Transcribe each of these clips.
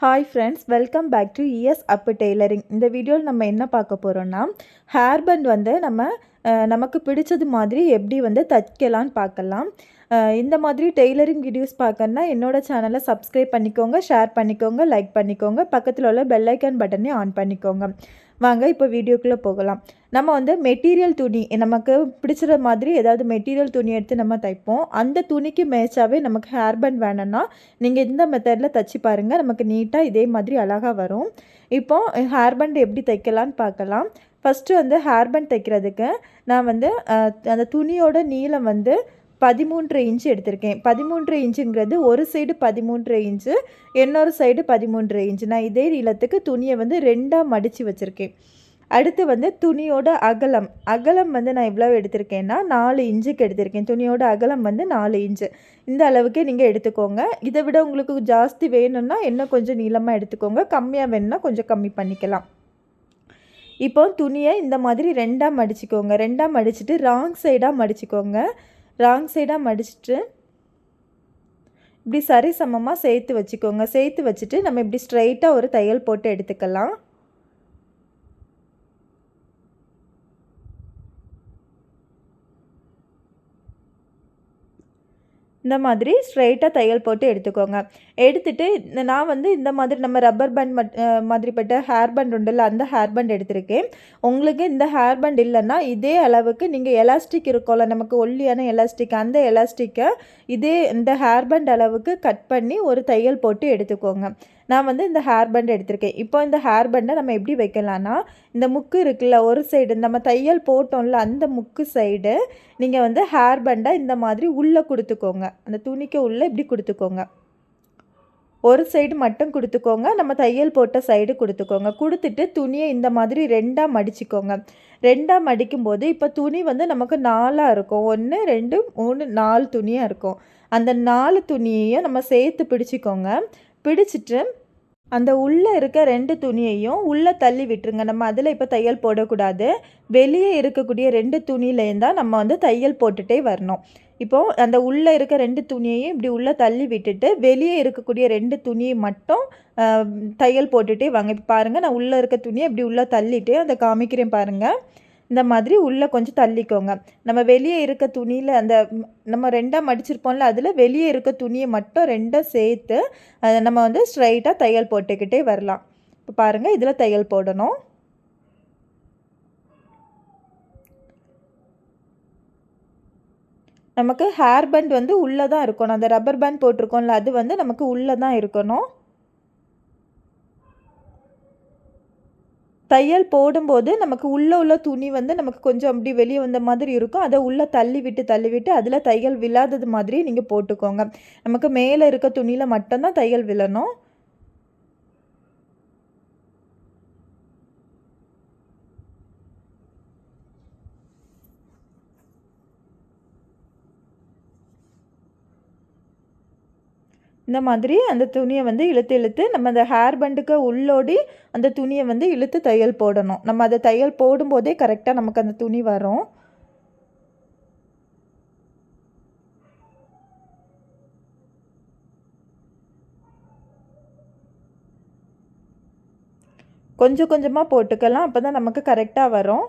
Hi friends, welcome back to E S Appu tailoring. இந்த வீடியோவில் நம்ம என்ன பார்க்க போகிறோன்னா, ஹேர் பண்ட் வந்து நமக்கு பிடிச்சது மாதிரி எப்படி வந்து தைக்கலான்னு பார்க்கலாம். இந்த மாதிரி டெய்லரிங் வீடியோஸ் பார்க்கணுன்னா என்னோடய சேனலை சப்ஸ்கிரைப் பண்ணிக்கோங்க, ஷேர் பண்ணிக்கோங்க, லைக் பண்ணிக்கோங்க. பக்கத்தில் உள்ள பெல் ஐக்கான் பட்டனையும் ஆன் பண்ணிக்கோங்க. வாங்க இப்போ வீடியோக்குள்ளே போகலாம். நம்ம வந்து மெட்டீரியல் துணி நமக்கு பிடிச்சிற மாதிரி ஏதாவது மெட்டீரியல் துணி எடுத்து நம்ம தைப்போம். அந்த துணிக்கு மேட்சாகவே நமக்கு ஹேர் பண்ட் வேணும்னா நீங்கள் இந்த மெத்தடில் தைச்சி பாருங்கள். நமக்கு நீட்டாக இதே மாதிரி அழகாக வரும். இப்போது ஹேர் பண்ட் எப்படி தைக்கலான்னு பார்க்கலாம். ஃபஸ்ட்டு வந்து ஹேர் பண்ட் தைக்கிறதுக்கு நான் வந்து அந்த துணியோட நீளம் வந்து 13 இன்ச்சு எடுத்திருக்கேன். 13 இன்ச்சுங்கிறது ஒரு சைடு 13 இன்ச்சு, இன்னொரு சைடு 13 இன்ச்சு. நான் இதே நீளத்துக்கு துணியை வந்து 2ஆக மடித்து வச்சுருக்கேன். அடுத்து வந்து துணியோட அகலம் வந்து நான் எவ்வளோ எடுத்திருக்கேன்னா 4 இன்ச்சுக்கு எடுத்திருக்கேன். துணியோட அகலம் வந்து 4 இன்ச்சு. இந்த அளவுக்கு நீங்கள் எடுத்துக்கோங்க. இதை விட உங்களுக்கு ஜாஸ்தி வேணும்னா இன்னும் கொஞ்சம் நீளமாக எடுத்துக்கோங்க. கம்மியாக வேணும்னா கொஞ்சம் கம்மி பண்ணிக்கலாம். இப்போ துணியை இந்த மாதிரி 2ஆக மடிச்சுக்கோங்க. 2ஆக மடிச்சுட்டு ராங் சைடாக மடிச்சுக்கோங்க. ராங் சைடாக மடிச்சுட்டு இப்படி சரிசமமாக சேர்த்து வச்சுக்கோங்க. சேர்த்து வச்சுட்டு நம்ம இப்படி ஸ்ட்ரைட்டாக ஒரு தையல் போட்டு எடுத்துக்கலாம். இந்த மாதிரி ஸ்ட்ரைட்டாக தையல் போட்டு எடுத்துக்கோங்க. எடுத்துட்டு நான் வந்து இந்த மாதிரி நம்ம ரப்பர் பேண்ட் மாதிரிப்பட்ட ஹேர் பேண்ட் உண்டுல்ல, அந்த ஹேர் பேண்ட் எடுத்திருக்கேன். உங்களுக்கு இந்த ஹேர் பேண்ட் இல்லைன்னா இதே அளவுக்கு நீங்கள் எலாஸ்டிக் இருக்கும்ல, நமக்கு ஒல்லியான எலாஸ்டிக், அந்த எலாஸ்டிக்கை இந்த ஹேர் பேண்ட் அளவுக்கு கட் பண்ணி ஒரு தையல் போட்டு எடுத்துக்கோங்க. நான் வந்து இந்த ஹேர் பேண்ட் எடுத்திருக்கேன். இப்போ இந்த ஹேர் பேண்டை நம்ம எப்படி வைக்கலான்னா, இந்த முக்கு இருக்குல்ல, ஒரு சைடு நம்ம தையல் போட்டோம்ல, அந்த முக்கு சைடு நீங்கள் வந்து ஹேர் பேண்டை இந்த மாதிரி உள்ளே கொடுத்துக்கோங்க. அந்த துணிக்கு உள்ளே இப்படி கொடுத்துக்கோங்க. ஒரு சைடு மட்டும் கொடுத்துக்கோங்க. நம்ம தையல் போட்ட சைடு கொடுத்துக்கோங்க. கொடுத்துட்டு துணியை இந்த மாதிரி 2ஆக மடிச்சுக்கோங்க. 2ஆக மடிக்கும்போது இப்போ துணி வந்து நமக்கு 4ஆக இருக்கும். 1 2 3 4 துணியாக இருக்கும். அந்த 4 துணியையும் நம்ம சேர்த்து பிடிச்சிக்கோங்க. பிடிச்சிட்டு அந்த உள்ளே இருக்க 2 துணியையும் உள்ளே தள்ளி விட்டுருங்க. நம்ம அதில் இப்போ தையல் போடக்கூடாது. வெளியே இருக்கக்கூடிய 2 துணியிலேருந்து தான் நம்ம வந்து தையல் போட்டுகிட்டே வரணும். இப்போது அந்த உள்ளே இருக்க 2 துணியையும் இப்படி உள்ளே தள்ளி விட்டுட்டு வெளியே இருக்கக்கூடிய 2 துணியை மட்டும் தையல் போட்டுகிட்டே வாங்க. இப்போ பாருங்கள், நான் உள்ளே இருக்க துணியை இப்படி உள்ளே தள்ளிட்டு அதை காமிக்கிறேன் பாருங்கள். இந்த மாதிரி உள்ளே கொஞ்சம் தள்ளிக்கோங்க. நம்ம வெளியே இருக்க துணியில் நம்ம 2ஆக மடிச்சிருப்போம்ல, அதில் வெளியே இருக்க துணியை மட்டும் 2ஆக சேர்த்து நம்ம வந்து ஸ்ட்ரைட்டாக தையல் போட்டுக்கிட்டே வரலாம். இப்போ பாருங்கள், இதில் தையல் போடணும். நமக்கு ஹேர் பேண்ட் வந்து உள்ளே தான் இருக்கணும். அந்த ரப்பர் பேண்ட் போட்டிருக்கோம்ல, அது வந்து நமக்கு உள்ளே தான் இருக்கணும். தையல் போடும்போது நமக்கு உள்ள துணி வந்து நமக்கு கொஞ்சம் அப்படி வெளியே வந்த மாதிரி இருக்கும். அதை உள்ளே தள்ளி விட்டு அதில் தையல் விழாதது மாதிரி நீங்கள் போட்டுக்கோங்க. நமக்கு மேலே இருக்க துணியில் மட்டும்தான் தையல் விழணும். இந்த மாதிரி அந்த துணியை வந்து இழுத்து நம்ம அந்த ஹேர் பண்டுக்கு உள்ளோடி அந்த துணியை வந்து இழுத்து தையல் போடணும். நம்ம அதை தையல் போடும்போதே கரெக்டாக நமக்கு அந்த துணி வரும். கொஞ்சம் கொஞ்சமாக போட்டுக்கலாம். அப்போ தான் நமக்கு கரெக்டாக வரும்.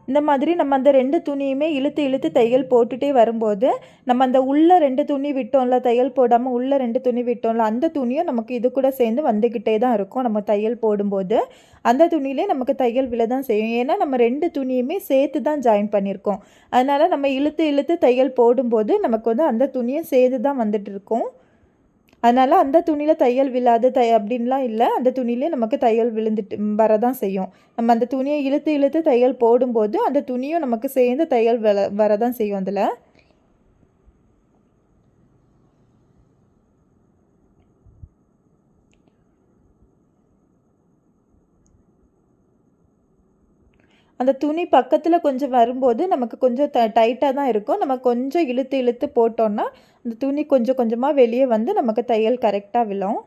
இந்த மாதிரி நம்ம அந்த 2 துணியுமே இழுத்து தையல் போட்டுகிட்டே வரும்போது, நம்ம அந்த உள்ள 2 துணி விட்டோம்ல, தையல் போடாமல் உள்ள 2 துணி விட்டோம்ல, அந்த துணியும் நமக்கு இது கூட சேர்ந்து வந்துக்கிட்டே தான் இருக்கும். நம்ம தையல் போடும்போது அந்த துணியிலே நமக்கு தையல் விழ தான் செய்யும். ஏன்னா நம்ம 2 துணியுமே சேர்த்து தான் ஜாயின் பண்ணியிருக்கோம். அதனால் நம்ம இழுத்து தையல் போடும்போது நமக்கு வந்து அந்த துணியும் சேர்ந்து தான் வந்துட்டுருக்கும். அதனால் அந்த துணியில் தையல் விழாது அப்படின்லாம் இல்லை. அந்த துணியிலே நமக்கு தையல் விழுந்துட்டு வரதான் செய்யும். நம்ம அந்த துணியை இழுத்து தையல் போடும்போது அந்த துணியும் நமக்கு சேர்ந்து தையல் வரதான் செய்யும் அதில். அந்த துணி பக்கத்தில் கொஞ்சம் வரும்போது நமக்கு கொஞ்சம் டைட்டாக தான் இருக்கும். நம்ம கொஞ்சம் இழுத்து இழுத்து போட்டோம்னா அந்த துணி கொஞ்சம் கொஞ்சமாக வெளியே வந்து நமக்கு தையல் கரெக்டாக விழும்.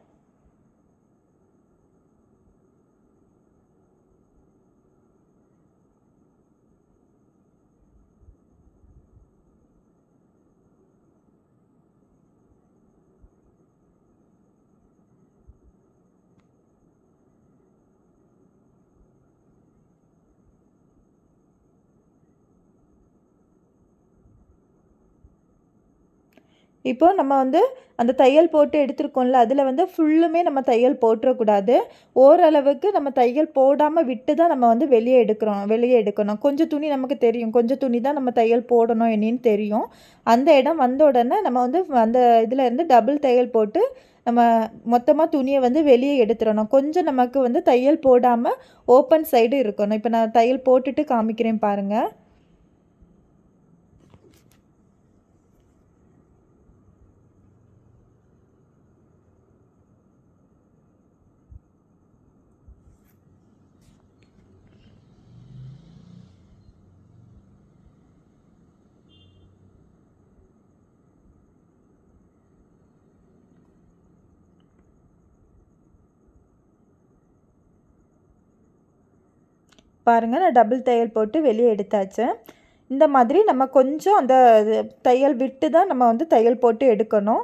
இப்போ நம்ம வந்து அந்த தையல் போட்டு எடுத்துருக்கோம்ல, அதில வந்து ஃபுல்லுமே நம்ம தையல் போட்டுறக்கூடாது. ஓரளவுக்கு நம்ம தையல் போடாம விட்டு தான் நம்ம வந்து வெளியே எடுக்கணும். கொஞ்சம் துணி நமக்கு தெரியும். கொஞ்சம் துணி தான் நம்ம தையல் போடணும் என்னன்னு தெரியும். அந்த இடம் வந்த உடனே நம்ம வந்து அந்த இதிலேருந்து டபுள் தையல் போட்டு நம்ம மொத்தமா துணிய வந்து வெளியே எடுத்துறணும். கொஞ்சம் நமக்கு வந்து தையல் போடாம ஓப்பன் சைடு இருக்கணும். இப்ப நான் தையல் போட்டுட்டு காமிக்கிறேன் பாருங்க. பாருங்க நான் டபுள் தையல் போட்டு வெளியே எடுத்தாச்சு. இந்த மாதிரி நம்ம கொஞ்சம் அந்த தையல் விட்டு தான் நம்ம வந்து தையல் போட்டு எடுக்கணும்.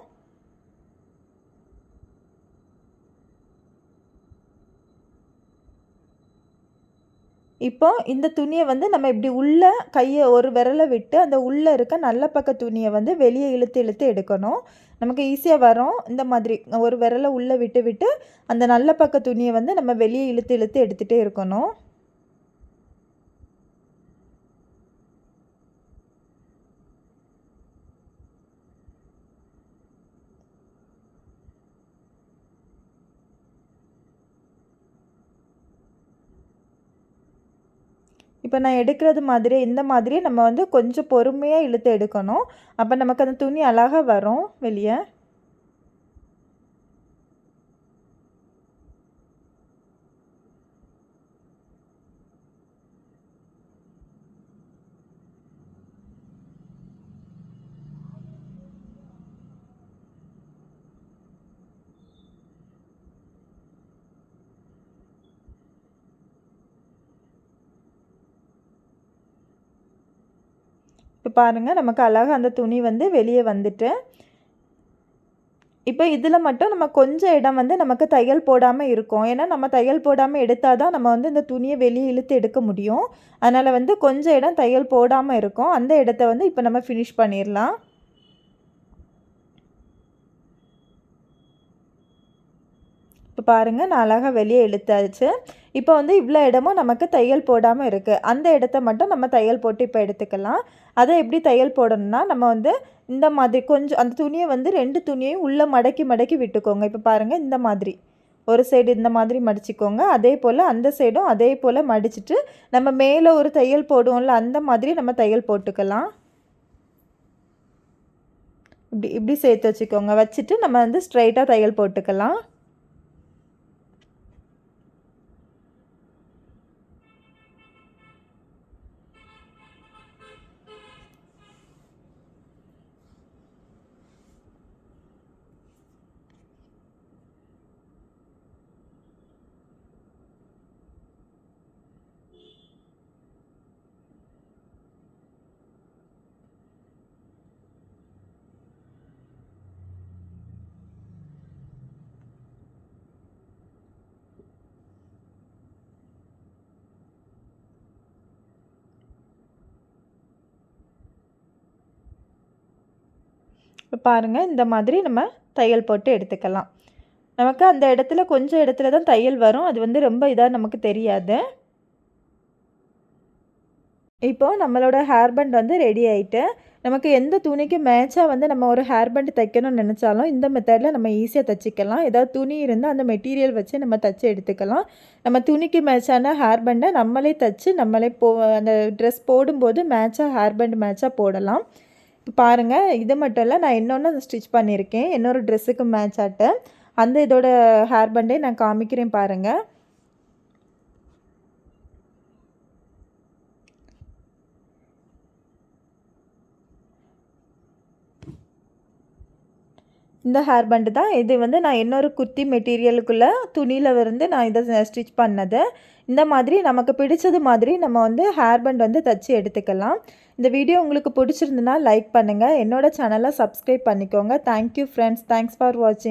இப்போ இந்த துணிய வந்து நம்ம இப்படி உள்ள கைய ஒரு விரல விட்டு அந்த உள்ள இருக்க நல்ல பக்க துணிய வந்து வெளியே இழுத்து இழுத்து எடுக்கணும். நமக்கு ஈஸியா வரும். இந்த மாதிரி ஒரு விரல உள்ள விட்டு விட்டு அந்த நல்ல பக்க துணிய வந்து நம்ம வெளியே இழுத்து இழுத்து எடுத்துட்டே இருக்கணும். இப்போ நான் எடுக்கிறது மாதிரி இந்த மாதிரி நம்ம வந்து கொஞ்சம் பொறுமையா இழுத்து எடுக்கணும். அப்ப நமக்கு அந்த துணி அழகா வரும் வெளிய. இப்போ பாருங்க நமக்கு அழகா அந்த துணி வந்து வெளியே வந்துட்டு. இப்போ இதில மட்டும் நம்ம கொஞ்சம் இடம் வந்து நமக்கு தையல் போடாம இருக்கும். ஏன்னா நம்ம தையல் போடாம எடுத்தா தான் நம்ம வந்து இந்த துணிய வெளியே இழுத்து எடுக்க முடியும். அதனால வந்து கொஞ்சம் இடம் தையல் போடாம இருக்கும். அந்த இடத்த வந்து இப்போ நம்ம ஃபினிஷ் பண்ணிரலாம். இப்போ பாருங்க நான் அழகா வெளியே இழுத்தாச்சு. இப்போ வந்து இவ்வளோ இடமும் நமக்கு தையல் போடாம இருக்கு. அந்த இடத்த மட்டும் நம்ம தையல் போட்டு இப்போ எடுத்துக்கலாம். அதை எப்படி தையல் போடணும்னா, நம்ம வந்து இந்த மாதிரி கொஞ்சம் அந்த துணிய வந்து 2 துணியையும் உள்ள மடக்கி மடக்கி விட்டுக்கோங்க. இப்போ பாருங்க இந்த மாதிரி. ஒரு சைடு இந்த மாதிரி மடிச்சுக்கோங்க. அதே போல் அந்த சைடும் அதே போல் மடிச்சுட்டு, நம்ம மேலே ஒரு தையல் போடுவோம்ல, அந்த மாதிரி நம்ம தையல் போட்டுக்கலாம். இப்படி இப்படி சேர்த்து வச்சுக்கோங்க. வச்சுட்டு நம்ம வந்து ஸ்ட்ரைட்டா தையல் போட்டுக்கலாம். இப்போ பாருங்கள் இந்த மாதிரி நம்ம தையல் போட்டு எடுத்துக்கலாம். நமக்கு அந்த இடத்துல கொஞ்சம் இடத்துல தான் தையல் வரும். அது வந்து ரொம்ப இதாக நமக்கு தெரியாது. இப்போ நம்மளோட ஹேர் பேண்ட் வந்து ரெடி ஆயிட்டு. நமக்கு எந்த துணிக்கு மேட்சா வந்து நம்ம ஒரு ஹேர் பேண்ட் தைக்கணும்னு நெனச்சாலும், இந்த மெத்தட்ல நம்ம ஈஸியா தச்சுக்கலாம். ஏதாவது துணி இருந்தா அந்த மெட்டீரியல் வச்சு நம்ம தச்சு எடுத்துக்கலாம். நம்ம துணிக்கு மேட்சான ஹேர் பேண்ட நம்மளே தச்சு, நம்மளே அந்த ட்ரெஸ் போடும்போது மேட்சா ஹேர் பேண்ட் மேட்சா போடலாம். இப்போ பாருங்க, இது மட்டும் இல்ல, நான் இன்னொன்னு ஸ்டிச் பண்ணியிருக்கேன். இன்னொரு ட்ரெஸ்ஸுக்கு மேட்ச் ஆட்ட. அந்த இதோட ஹேர் பேண்டே நான் காமிக்கிறேன் பாருங்க. இந்த ஹேர் பேண்டு தான். இது வந்து நான் இன்னொரு குர்த்தி மெட்டீரியலுக்குள்ள துணியில இருந்து நான் இதை ஸ்டிச் பண்ணது. இந்த மாதிரி நமக்கு பிடிச்சது மாதிரி நம்ம வந்து ஹேர் பேண்ட் வந்து தச்சு எடுத்துக்கலாம். இந்த வீடியோ உங்களுக்கு பிடிச்சிருந்துன்னா லைக் பண்ணுங்கள். என்னோட சேனலை சப்ஸ்கிரைப் பண்ணிக்கோங்க. Thank you friends. தேங்க்ஸ் ஃபார் வாட்சிங்.